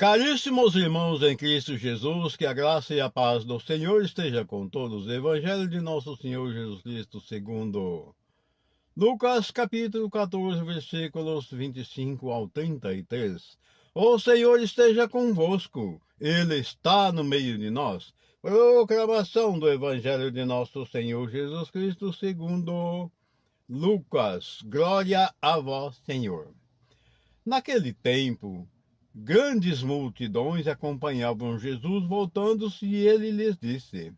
Caríssimos irmãos em Cristo Jesus, que a graça e a paz do Senhor esteja com todos. Evangelho de nosso Senhor Jesus Cristo, segundo Lucas, capítulo 14, versículos 25 ao 33. O Senhor esteja convosco, Ele está no meio de nós. Proclamação do Evangelho de nosso Senhor Jesus Cristo, segundo Lucas. Glória a vós, Senhor. Naquele tempo, grandes multidões acompanhavam Jesus, voltando-se, e ele lhes disse: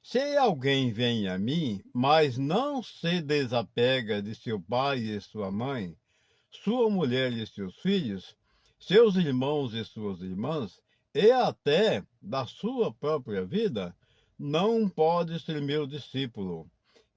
Se alguém vem a mim, mas não se desapega de seu pai e sua mãe, sua mulher e seus filhos, seus irmãos e suas irmãs, e até da sua própria vida, não pode ser meu discípulo.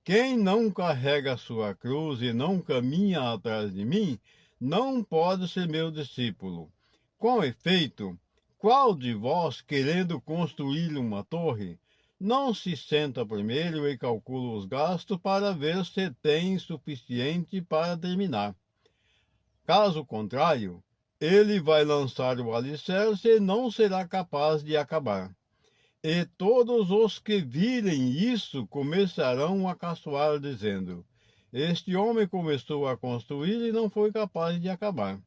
Quem não carrega a sua cruz e não caminha atrás de mim, não pode ser meu discípulo. Com efeito, qual de vós, querendo construir uma torre, não se senta primeiro e calcula os gastos para ver se tem suficiente para terminar? Caso contrário, ele vai lançar o alicerce e não será capaz de acabar. E todos os que virem isso começarão a caçoar, dizendo: Este homem começou a construir e não foi capaz de acabar.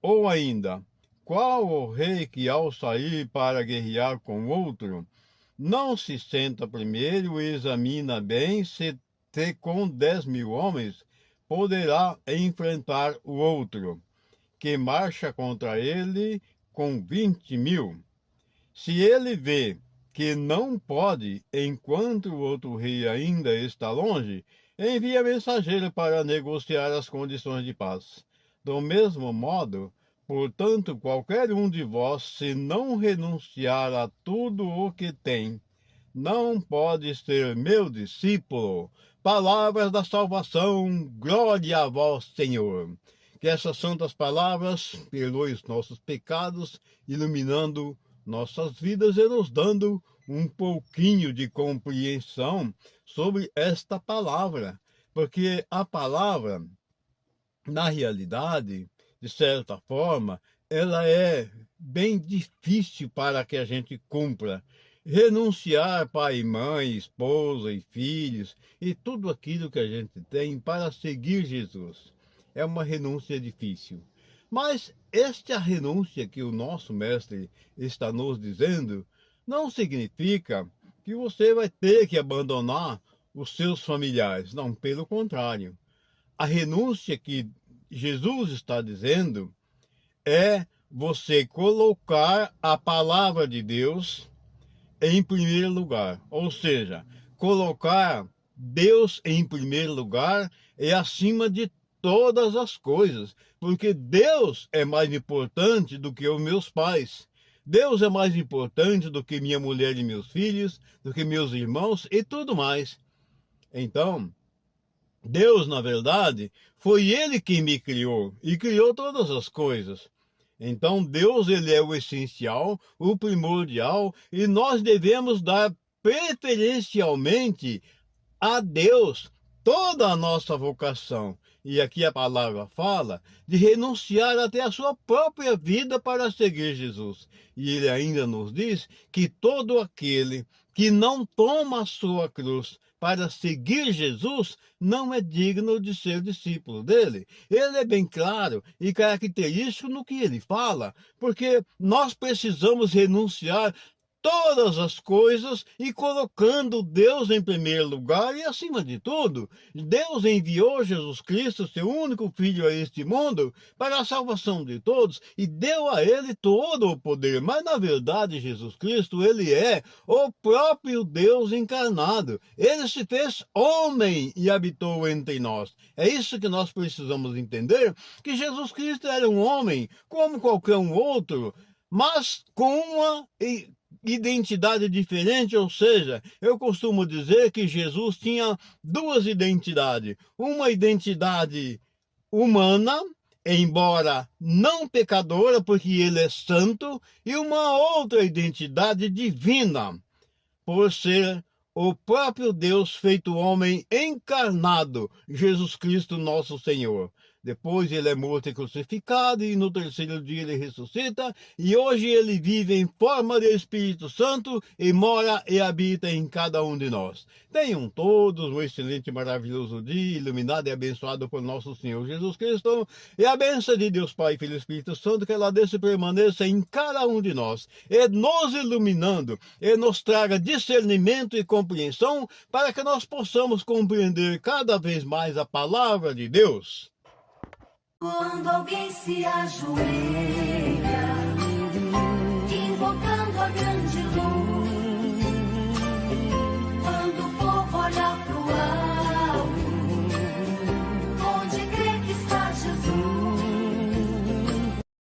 Ou ainda, qual o rei que, ao sair para guerrear com outro, não se senta primeiro e examina bem se com 10.000 homens poderá enfrentar o outro, que marcha contra ele com 20.000? Se ele vê que não pode, enquanto o outro rei ainda está longe, envia mensageiro para negociar as condições de paz. Do mesmo modo, portanto, qualquer um de vós, se não renunciar a tudo o que tem, não pode ser meu discípulo. Palavras da salvação, glória a vós, Senhor. Que essas santas palavras perdoem os nossos pecados, iluminando nossas vidas e nos dando um pouquinho de compreensão sobre esta palavra. Porque a palavra, na realidade, de certa forma, ela é bem difícil para que a gente cumpra. Renunciar pai e mãe, esposa e filhos e tudo aquilo que a gente tem para seguir Jesus é uma renúncia difícil. Mas esta renúncia que o nosso mestre está nos dizendo não significa que você vai ter que abandonar os seus familiares. Não, pelo contrário. A renúncia que Jesus está dizendo é você colocar a palavra de Deus em primeiro lugar. Ou seja, colocar Deus em primeiro lugar é acima de todas as coisas, porque Deus é mais importante do que os meus pais. Deus é mais importante do que minha mulher e meus filhos, do que meus irmãos e tudo mais. Então, Deus, na verdade, foi Ele quem me criou e criou todas as coisas. Então, Deus, Ele é o essencial, o primordial, e nós devemos dar preferencialmente a Deus toda a nossa vocação. E aqui a palavra fala de renunciar até a sua própria vida para seguir Jesus. E ele ainda nos diz que todo aquele que não toma a sua cruz para seguir Jesus não é digno de ser discípulo dele. Ele é bem claro e característico no que ele fala, porque nós precisamos renunciar todas as coisas e colocando Deus em primeiro lugar e acima de tudo. Deus enviou Jesus Cristo, seu único Filho, a este mundo para a salvação de todos e deu a ele todo o poder. Mas na verdade Jesus Cristo, ele é o próprio Deus encarnado. Ele se fez homem e habitou entre nós. É isso que nós precisamos entender, que Jesus Cristo era um homem como qualquer um outro, mas com uma identidade diferente, ou seja, eu costumo dizer que Jesus tinha duas identidades. Uma identidade humana, embora não pecadora, porque ele é santo, e uma outra identidade divina, por ser o próprio Deus feito homem encarnado, Jesus Cristo nosso Senhor. Depois ele é morto e crucificado, e no terceiro dia ele ressuscita, e hoje ele vive em forma de Espírito Santo e mora e habita em cada um de nós. Tenham todos um excelente e maravilhoso dia, iluminado e abençoado por nosso Senhor Jesus Cristo, e a bênção de Deus Pai, Filho e Espírito Santo, que ela desça e permaneça em cada um de nós, e nos iluminando, e nos traga discernimento e compreensão, para que nós possamos compreender cada vez mais a palavra de Deus. Quando alguém se ajoelha